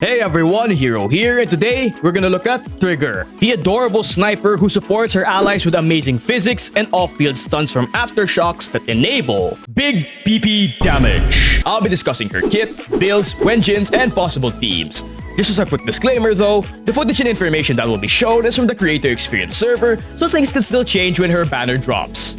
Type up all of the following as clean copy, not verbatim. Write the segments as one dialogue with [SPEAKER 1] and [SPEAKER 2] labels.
[SPEAKER 1] Hey everyone, Heero here, and today we're gonna look at Trigger, the adorable sniper who supports her allies with amazing physics and off-field stunts from aftershocks that enable big PP damage. I'll be discussing her kit, builds, engines, and possible themes. Just as a quick disclaimer though, the footage and information that will be shown is from the Creator Experience server, so things can still change when her banner drops.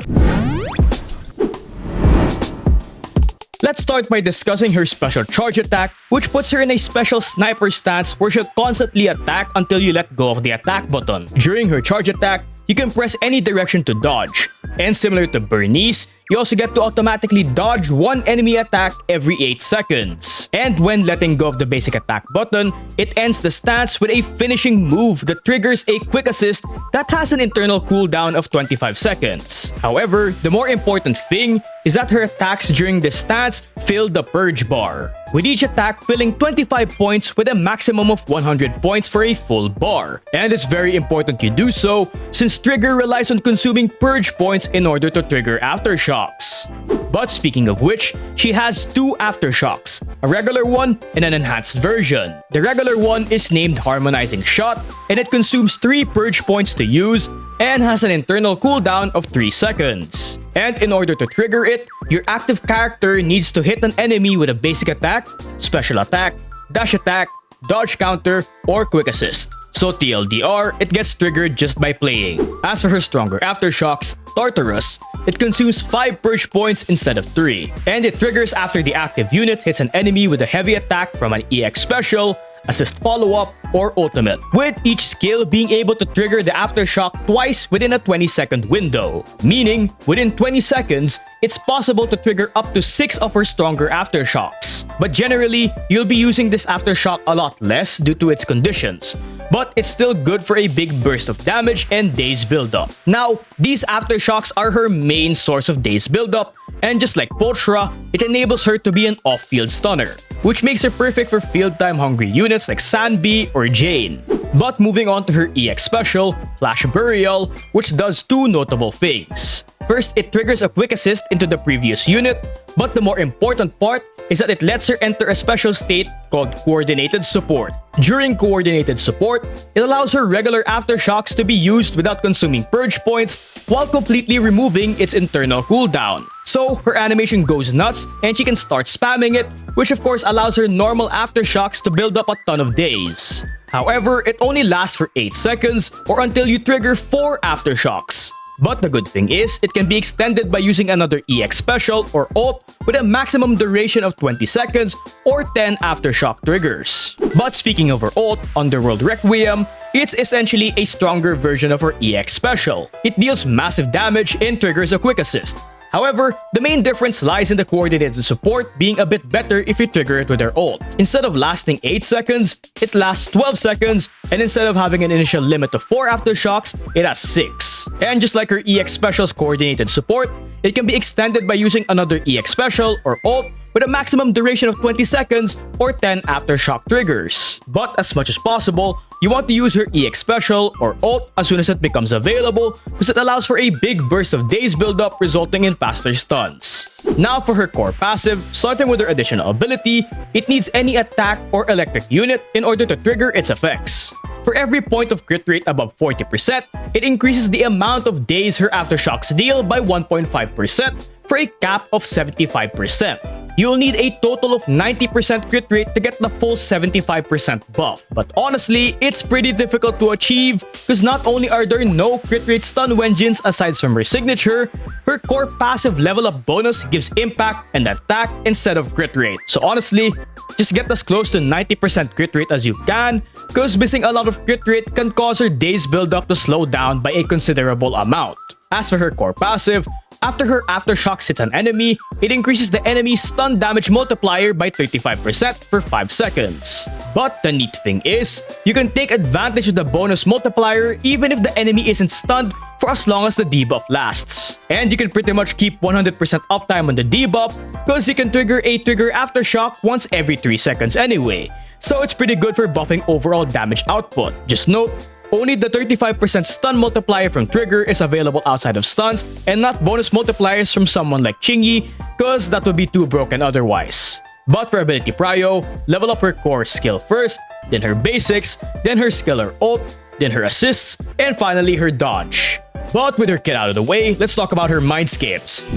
[SPEAKER 1] Let's start by discussing her special charge attack, which puts her in a special sniper stance where she'll constantly attack until you let go of the attack button. During her charge attack, you can press any direction to dodge. And similar to Bernice, you also get to automatically dodge one enemy attack every 8 seconds. And when letting go of the basic attack button, it ends the stance with a finishing move that triggers a quick assist that has an internal cooldown of 25 seconds. However, the more important thing is that her attacks during this stance fill the purge bar, with each attack filling 25 points with a maximum of 100 points for a full bar. And it's very important you do so, since Trigger relies on consuming purge points in order to trigger aftershocks. But speaking of which, she has two aftershocks, a regular one and an enhanced version. The regular one is named Harmonizing Shot, and it consumes 3 purge points to use and has an internal cooldown of 3 seconds. And in order to trigger it, your active character needs to hit an enemy with a basic attack, special attack, dash attack, dodge counter, or quick assist. So TLDR, it gets triggered just by playing. As for her stronger aftershocks, Tartarus, it consumes 5 purge points instead of 3. And it triggers after the active unit hits an enemy with a heavy attack from an EX special, assist follow-up, or ultimate, with each skill being able to trigger the aftershock twice within a 20-second window. Meaning, within 20 seconds, it's possible to trigger up to 6 of her stronger aftershocks. But generally, you'll be using this aftershock a lot less due to its conditions. But it's still good for a big burst of damage and days buildup. Now, these aftershocks are her main source of days buildup, and just like Pochra, it enables her to be an off-field stunner, which makes her perfect for field time hungry units like Anby or Jane. But moving on to her EX special, Flash Burial, which does 2 notable things. First, it triggers a quick assist into the previous unit, but the more important part is that it lets her enter a special state called Coordinated Support. During Coordinated Support, it allows her regular aftershocks to be used without consuming purge points while completely removing its internal cooldown. So her animation goes nuts and she can start spamming it, which of course allows her normal aftershocks to build up a ton of days. However, it only lasts for 8 seconds or until you trigger 4 aftershocks. But the good thing is, it can be extended by using another EX special or ult with a maximum duration of 20 seconds or 10 aftershock triggers. But speaking of her ult, Underworld Requiem, it's essentially a stronger version of her EX special. It deals massive damage and triggers a quick assist. However, the main difference lies in the coordinated support being a bit better if you trigger it with her ult. Instead of lasting 8 seconds, it lasts 12 seconds, and instead of having an initial limit of 4 aftershocks, it has 6. And just like her EX special's coordinated support, it can be extended by using another EX special or ult with a maximum duration of 20 seconds or 10 aftershock triggers. But as much as possible, you want to use her EX special or ult as soon as it becomes available because it allows for a big burst of days buildup resulting in faster stuns. Now for her core passive, starting with her additional ability, it needs any attack or electric unit in order to trigger its effects. For every point of crit rate above 40%, it increases the amount of days her aftershocks deal by 1.5% for a cap of 75%. You'll need a total of 90% crit rate to get the full 75% buff. But honestly, it's pretty difficult to achieve because not only are there no crit rate stun engines aside from her signature, her core passive level up bonus gives impact and attack instead of crit rate. So honestly, just get as close to 90% crit rate as you can, because missing a lot of crit rate can cause her days buildup to slow down by a considerable amount. As for her core passive, after her aftershocks hits an enemy, it increases the enemy's stun damage multiplier by 35% for 5 seconds. But the neat thing is, you can take advantage of the bonus multiplier even if the enemy isn't stunned for as long as the debuff lasts. And you can pretty much keep 100% uptime on the debuff because you can trigger a trigger aftershock once every 3 seconds anyway. So it's pretty good for buffing overall damage output. Just note, only the 35% stun multiplier from Trigger is available outside of stuns and not bonus multipliers from someone like Chingy, cause that would be too broken otherwise. But for ability prio, level up her core skill first, then her basics, then her skill or ult, then her assists, and finally her dodge. But with her kit out of the way, let's talk about her Mindscapes.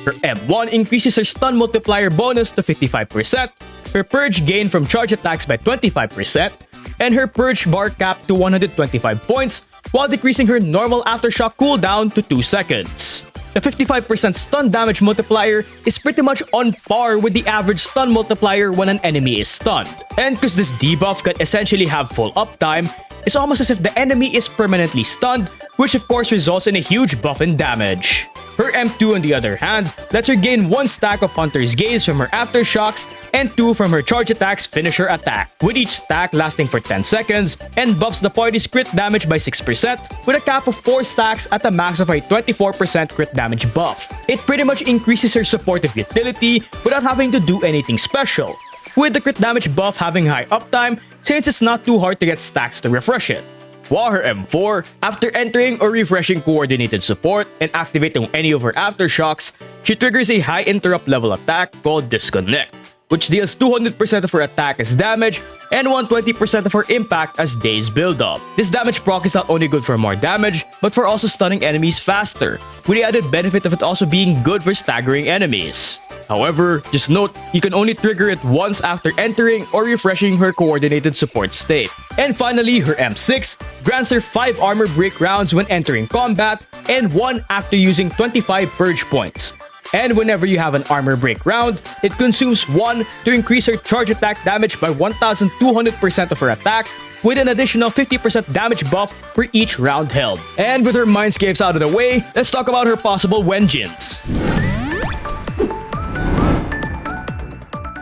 [SPEAKER 1] Her M1 increases her stun multiplier bonus to 55%, her purge gain from charge attacks by 25%, and her purge bar cap to 125 points, while decreasing her normal aftershock cooldown to 2 seconds. The 55% stun damage multiplier is pretty much on par with the average stun multiplier when an enemy is stunned. And because this debuff can essentially have full uptime, it's almost as if the enemy is permanently stunned, which of course results in a huge buff in damage. Her M2 on the other hand, lets her gain 1 stack of Hunter's Gaze from her aftershocks and 2 from her charge attack's finisher attack, with each stack lasting for 10 seconds, and buffs the party's crit damage by 6% with a cap of 4 stacks at a max of a 24% crit damage buff. It pretty much increases her supportive utility without having to do anything special, with the crit damage buff having high uptime since it's not too hard to get stacks to refresh it. While her M4, after entering or refreshing coordinated support and activating any of her aftershocks, she triggers a high interrupt level attack called Disconnect, which deals 200% of her attack as damage and 120% of her impact as days build-up. This damage proc is not only good for more damage, but for also stunning enemies faster, with the added benefit of it also being good for staggering enemies. However, just note, you can only trigger it once after entering or refreshing her coordinated support state. And finally, her M6 grants her 5 armor break rounds when entering combat and 1 after using 25 purge points. And whenever you have an armor break round, it consumes 1 to increase her charge attack damage by 1200% of her attack, with an additional 50% damage buff for each round held. And with her Mindscapes out of the way, let's talk about her possible Wenjins.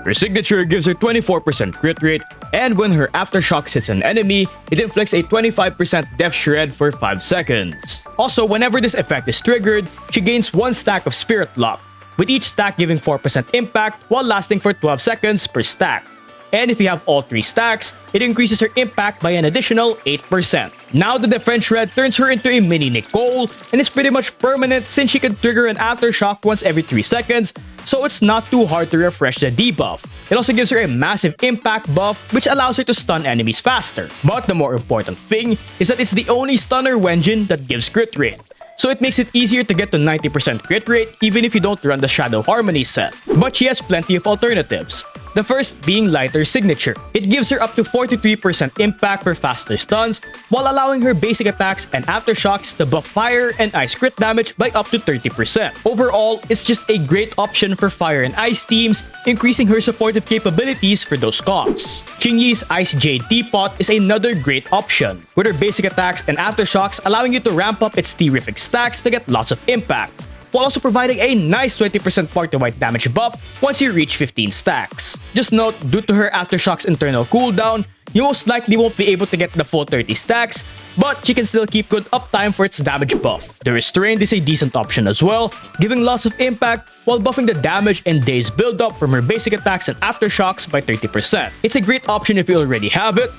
[SPEAKER 1] Her signature gives her 24% crit rate, and when her aftershock hits an enemy, it inflicts a 25% death shred for 5 seconds. Also, whenever this effect is triggered, she gains 1 stack of Spirit Lock, with each stack giving 4% impact while lasting for 12 seconds per stack. And if you have all 3 stacks, it increases her impact by an additional 8%. Now the Defense Shred turns her into a mini Nicole and is pretty much permanent since she can trigger an aftershock once every 3 seconds, so it's not too hard to refresh the debuff. It also gives her a massive impact buff which allows her to stun enemies faster. But the more important thing is that it's the only stunner Wenjin that gives crit rate, so it makes it easier to get to 90% crit rate even if you don't run the Shadow Harmony set. But she has plenty of alternatives. The first being Lighter Signature. It gives her up to 43% impact for faster stuns, while allowing her basic attacks and aftershocks to buff fire and ice crit damage by up to 30%. Overall, it's just a great option for fire and ice teams, increasing her supportive capabilities for those comps. Qingyi's Ice Jade Teapot is another great option, with her basic attacks and aftershocks allowing you to ramp up its terrific stacks to get lots of impact, while also providing a nice 20% party-wide damage buff once you reach 15 stacks. Just note, due to her aftershock's internal cooldown, you most likely won't be able to get the full 30 stacks, but she can still keep good uptime for its damage buff. The Restrained is a decent option as well, giving lots of impact while buffing the damage and days build-up from her basic attacks and aftershocks by 30%. It's a great option if you already have it,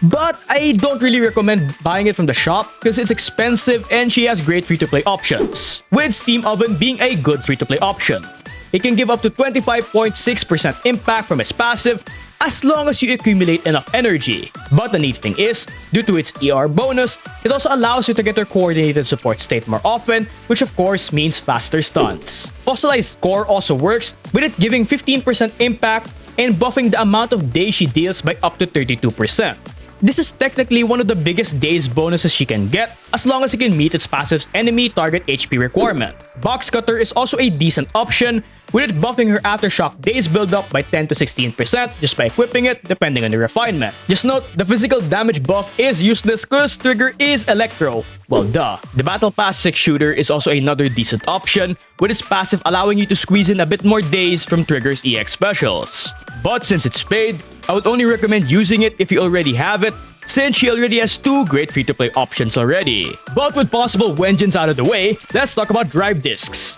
[SPEAKER 1] but I don't really recommend buying it from the shop because it's expensive and she has great free-to-play options, with Steam Oven being a good free-to-play option. It can give up to 25.6% impact from its passive as long as you accumulate enough energy. But the neat thing is, due to its ER bonus, it also allows you to get your coordinated support state more often, which of course means faster stuns. Fossilized Core also works, with it giving 15% impact and buffing the amount of days she deals by up to 32%. This is technically one of the biggest days bonuses she can get, as long as it can meet its passive's enemy target HP requirement. Box Cutter is also a decent option, with it buffing her aftershock days build-up by 10 to 16% just by equipping it, depending on the refinement. Just note, the physical damage buff is useless cause trigger is Electro. Well, duh. The Battle Pass 6 shooter is also another decent option, with its passive allowing you to squeeze in a bit more days from Trigger's EX specials. But since it's paid, I would only recommend using it if you already have it, since she already has 2 great free-to-play options already. But with possible Wenjins out of the way, let's talk about drive discs.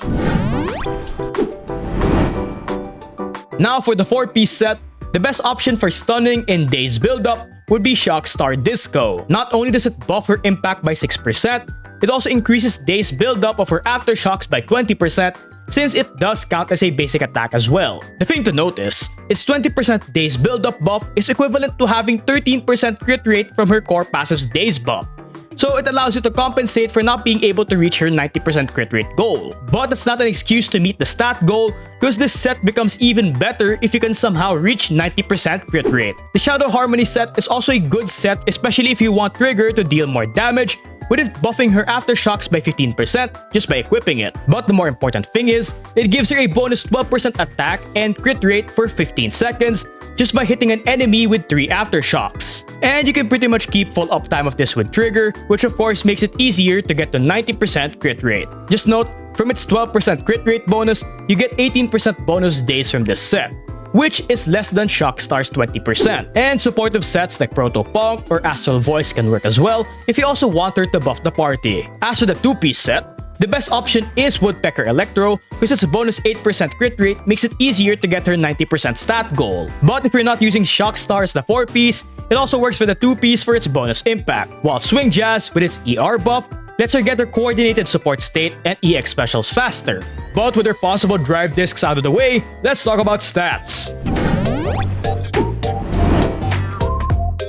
[SPEAKER 1] Now for the 4-piece set, the best option for stunning in days build-up would be Shockstar Disco. Not only does it buff her impact by 6%, it also increases days build-up of her aftershocks by 20%, since it does count as a basic attack as well. The thing to notice is 20% Daze build-up buff is equivalent to having 13% crit rate from her core passive's Daze buff. So it allows you to compensate for not being able to reach her 90% crit rate goal. But that's not an excuse to meet the stat goal, because this set becomes even better if you can somehow reach 90% crit rate. The Shadow Harmony set is also a good set, especially if you want Trigger to deal more damage, with it buffing her aftershocks by 15% just by equipping it. But the more important thing is, it gives her a bonus 12% attack and crit rate for 15 seconds just by hitting an enemy with 3 aftershocks. And you can pretty much keep full uptime of this with Trigger, which of course makes it easier to get to 90% crit rate. Just note, from its 12% crit rate bonus, you get 18% bonus days from this set, which is less than Shockstar's 20%. And supportive sets like Proto-Punk or Astral Voice can work as well if you also want her to buff the party. As for the 2-piece set, the best option is Woodpecker Electro, because its bonus 8% crit rate makes it easier to get her 90% stat goal. But if you're not using Shockstar as the 4-piece, it also works for the 2-piece for its bonus impact, while Swing Jazz with its ER buff lets her get her coordinated support state and EX specials faster. But with her possible drive discs out of the way, let's talk about stats.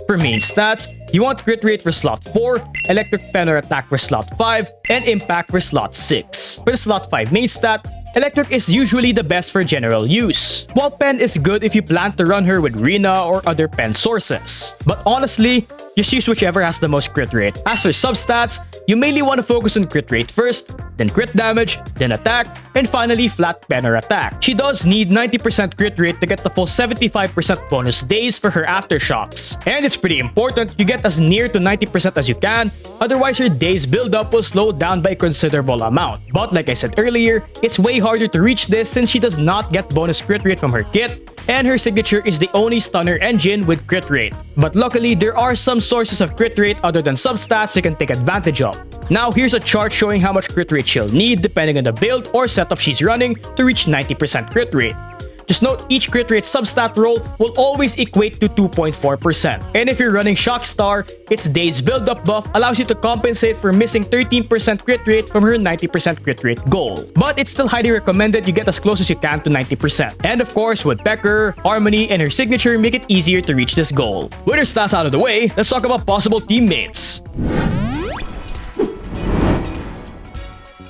[SPEAKER 1] For main stats, you want crit rate for slot 4, electric pen or attack for slot 5, and impact for slot 6. For the slot 5 main stat, electric is usually the best for general use, while pen is good if you plan to run her with Rina or other pen sources. But honestly, just use whichever has the most crit rate. As for substats, you mainly want to focus on crit rate first, then crit damage, then attack, and finally flat pen or attack. She does need 90% crit rate to get the full 75% bonus days for her aftershocks. And it's pretty important you get as near to 90% as you can, otherwise her days build-up will slow down by a considerable amount. But like I said earlier, it's way harder to reach this since she does not get bonus crit rate from her kit, and her signature is the only stunner engine with crit rate. But luckily, there are some sources of crit rate other than substats you can take advantage of. Now here's a chart showing how much crit rate she'll need depending on the build or setup she's running to reach 90% crit rate. Just note, each crit rate substat roll will always equate to 2.4%. And if you're running Shockstar, its Daze build-up buff allows you to compensate for missing 13% crit rate from her 90% crit rate goal. But it's still highly recommended you get as close as you can to 90%. And of course, Woodpecker, Harmony, and her signature make it easier to reach this goal. With her stats out of the way, let's talk about possible teammates.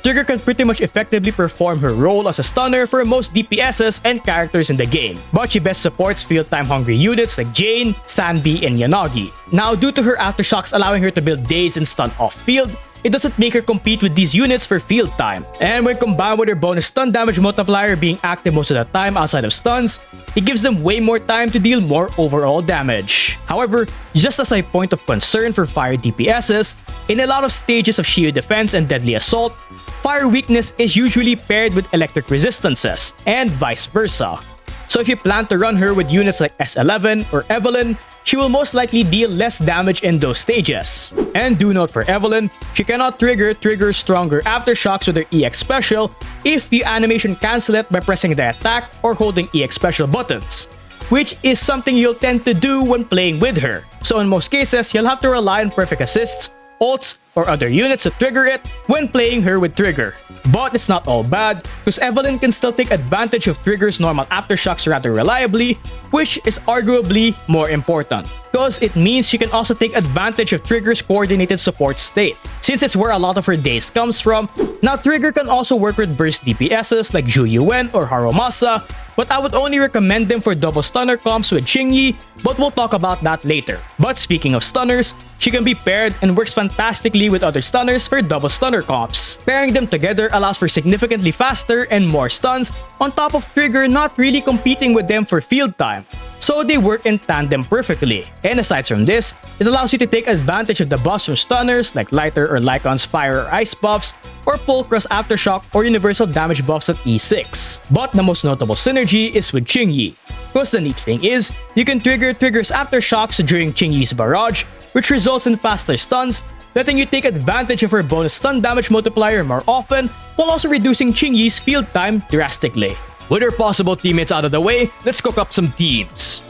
[SPEAKER 1] Trigger can pretty much effectively perform her role as a stunner for most DPSs and characters in the game, but she best supports field time hungry units like Jane, Anby, and Yanagi. Now, due to her aftershocks allowing her to build daze and stun off-field, it doesn't make her compete with these units for field time. And when combined with her bonus stun damage multiplier being active most of the time outside of stuns, it gives them way more time to deal more overall damage. However, just as a point of concern for fire DPSs, in a lot of stages of shield defense and deadly assault, fire weakness is usually paired with electric resistances, and vice versa. So if you plan to run her with units like S11 or Evelyn, she will most likely deal less damage in those stages. And do note for Evelyn, she cannot trigger stronger aftershocks with her EX special if you animation cancel it by pressing the attack or holding EX special buttons, which is something you'll tend to do when playing with her. So in most cases, you'll have to rely on perfect assists, ults, or other units to trigger it when playing her with Trigger. But it's not all bad, because Evelyn can still take advantage of Trigger's normal aftershocks rather reliably, which is arguably more important, because it means she can also take advantage of Trigger's coordinated support state. Since it's where a lot of her days comes from, now Trigger can also work with burst DPSs like Zhu Yuen or Haromasa, but I would only recommend them for double stunner comps with Qingyi, but we'll talk about that later. But speaking of stunners, she can be paired and works fantastically with other stunners for double stunner comps. Pairing them together allows for significantly faster and more stuns, on top of Trigger not really competing with them for field time. So they work in tandem perfectly. And aside from this, it allows you to take advantage of the buffs from stunners like Lighter or Lycon's fire or ice buffs, or Pulchr's aftershock or universal damage buffs at E6. But the most notable synergy is with Qingyi, because the neat thing is, you can trigger Trigger's aftershocks during Qingyi's barrage, which results in faster stuns, letting you take advantage of her bonus stun damage multiplier more often, while also reducing Qingyi's field time drastically. With her possible teammates out of the way, let's cook up some teams.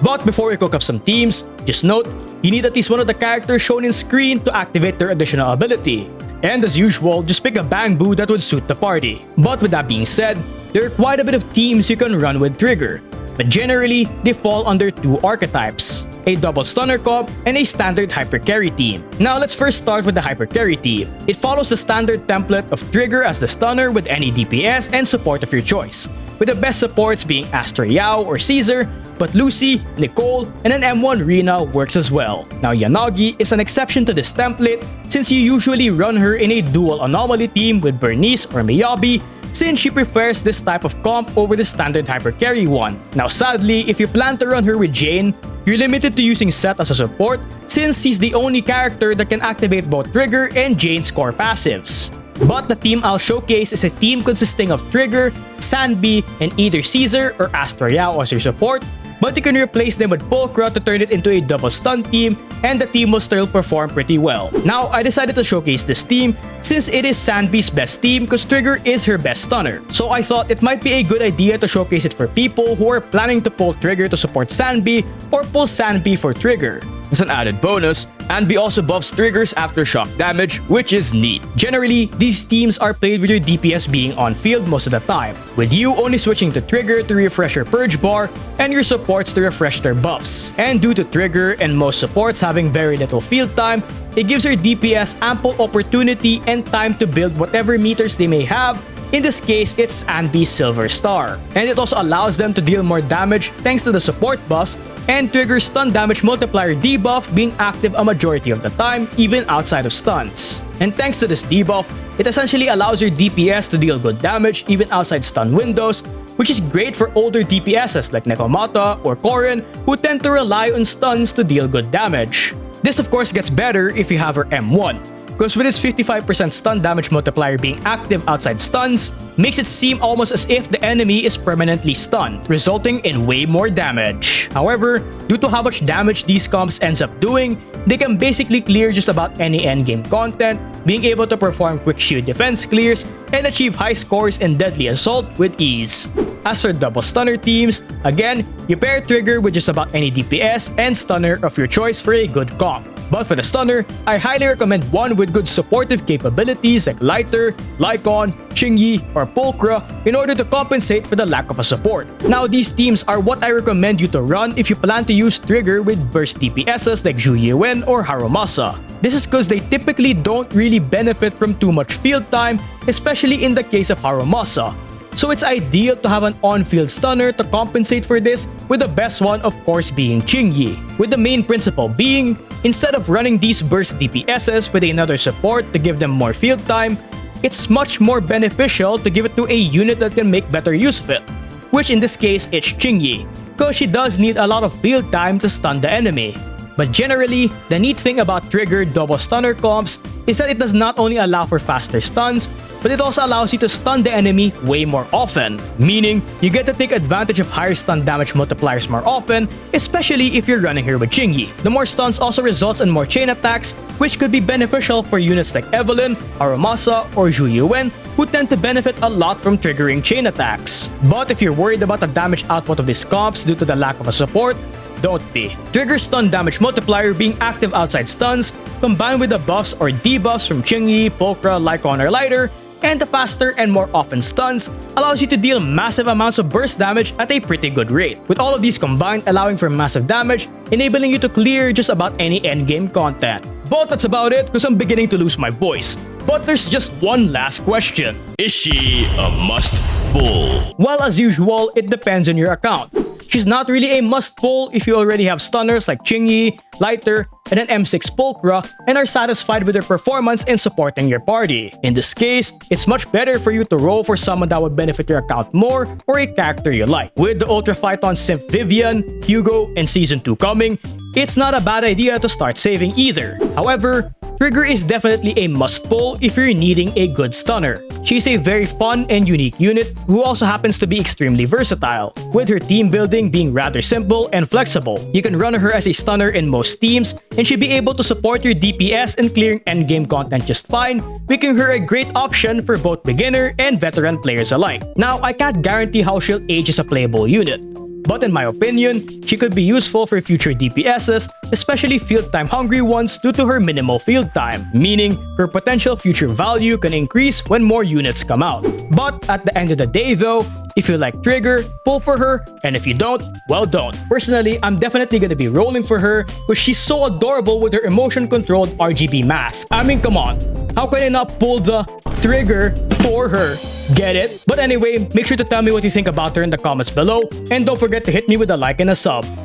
[SPEAKER 1] But before we cook up some teams, just note, you need at least one of the characters shown in screen to activate their additional ability. And as usual, just pick a Bangbu that would suit the party. But with that being said, there are quite a bit of teams you can run with Trigger, but generally, they fall under two archetypes: a double stunner comp and a standard hyper carry team. Now let's first start with the hyper carry team. It follows the standard template of Trigger as the stunner with any DPS and support of your choice, with the best supports being Astra Yao or Caesar, but Lucy, Nicole, and an M1 Rina works as well. Now Yanagi is an exception to this template since you usually run her in a dual anomaly team with Bernice or Miyabi, since she prefers this type of comp over the standard hyper carry one. Now sadly, if you plan to run her with Jane, you're limited to using Seth as a support since he's the only character that can activate both Trigger and Jane's core passives. But the team I'll showcase is a team consisting of Trigger, Anby, and either Caesar or Astra Yao as your support, but you can replace them with Pulchra to turn it into a double stun team, and the team will still perform pretty well. Now, I decided to showcase this team since it is Anby's best team because Trigger is her best stunner. So I thought it might be a good idea to showcase it for people who are planning to pull Trigger to support Anby or pull Anby for Trigger. As an added bonus, Anby also buffs triggers after shock damage, which is neat. Generally, these teams are played with your DPS being on field most of the time, with you only switching to Trigger to refresh your purge bar and your supports to refresh their buffs. And due to Trigger and most supports having very little field time, it gives your DPS ample opportunity and time to build whatever meters they may have. In this case, it's Anby's Silver Star. And it also allows them to deal more damage thanks to the support buffs and Trigger's stun damage multiplier debuff being active a majority of the time, even outside of stuns. And thanks to this debuff, it essentially allows your DPS to deal good damage even outside stun windows, which is great for older DPSs like Nekomata or Korin who tend to rely on stuns to deal good damage. This of course gets better if you have her M1, because with its 55% stun damage multiplier being active outside stuns, makes it seem almost as if the enemy is permanently stunned, resulting in way more damage. However, due to how much damage these comps ends up doing, they can basically clear just about any endgame content, being able to perform quick shield defense clears and achieve high scores in deadly assault with ease. As for double stunner teams, again, you pair Trigger with just about any DPS and stunner of your choice for a good comp. But for the stunner, I highly recommend one with good supportive capabilities like Lighter, Lycon, Qingyi, or Pulchra in order to compensate for the lack of a support. Now these teams are what I recommend you to run if you plan to use Trigger with burst DPSs like Zhu Yuen or Harumasa. This is because they typically don't really benefit from too much field time, especially in the case of Harumasa. So it's ideal to have an on-field stunner to compensate for this, with the best one of course being Qingyi. With the main principle being, instead of running these burst DPSs with another support to give them more field time, it's much more beneficial to give it to a unit that can make better use of it, which in this case it's Qingyi, because she does need a lot of field time to stun the enemy. But generally, the neat thing about Trigger double stunner comps is that it does not only allow for faster stuns, but it also allows you to stun the enemy way more often, meaning you get to take advantage of higher stun damage multipliers more often, especially if you're running her with Qingyi. The more stuns also results in more chain attacks, which could be beneficial for units like Evelyn, Harumasa, or Zhu Yuen, who tend to benefit a lot from triggering chain attacks. But if you're worried about the damage output of these comps due to the lack of a support, don't be. Trigger's stun damage multiplier being active outside stuns, combined with the buffs or debuffs from Qingyi, Pulchra, Lycon, or Lighter, and the faster and more often stuns, allows you to deal massive amounts of burst damage at a pretty good rate. With all of these combined allowing for massive damage, enabling you to clear just about any endgame content. But that's about it because I'm beginning to lose my voice. But there's just one last question. Is she a must-pull? Well, as usual, it depends on your account. She's not really a must-pull if you already have stunners like Qingyi, Lighter, and an M6 Pulchra and are satisfied with their performance in supporting your party. In this case, it's much better for you to roll for someone that would benefit your account more or a character you like. With the Ultra Phyton Simp Vivian, Hugo, and Season 2 coming, it's not a bad idea to start saving either. However, Trigger is definitely a must-pull if you're needing a good stunner. She's a very fun and unique unit who also happens to be extremely versatile, with her team building being rather simple and flexible. You can run her as a stunner in most teams, and she'll be able to support your DPS and clearing endgame content just fine, making her a great option for both beginner and veteran players alike. Now, I can't guarantee how she'll age as a playable unit, but in my opinion, she could be useful for future DPSs especially field time hungry ones due to her minimal field time, meaning her potential future value can increase when more units come out. But at the end of the day though, if you like Trigger, pull for her, and if you don't, well don't. Personally, I'm definitely gonna be rolling for her because she's so adorable with her emotion-controlled RGB mask. I mean, come on, how can I not pull the Trigger for her? Get it? But anyway, make sure to tell me what you think about her in the comments below, and don't forget to hit me with a like and a sub.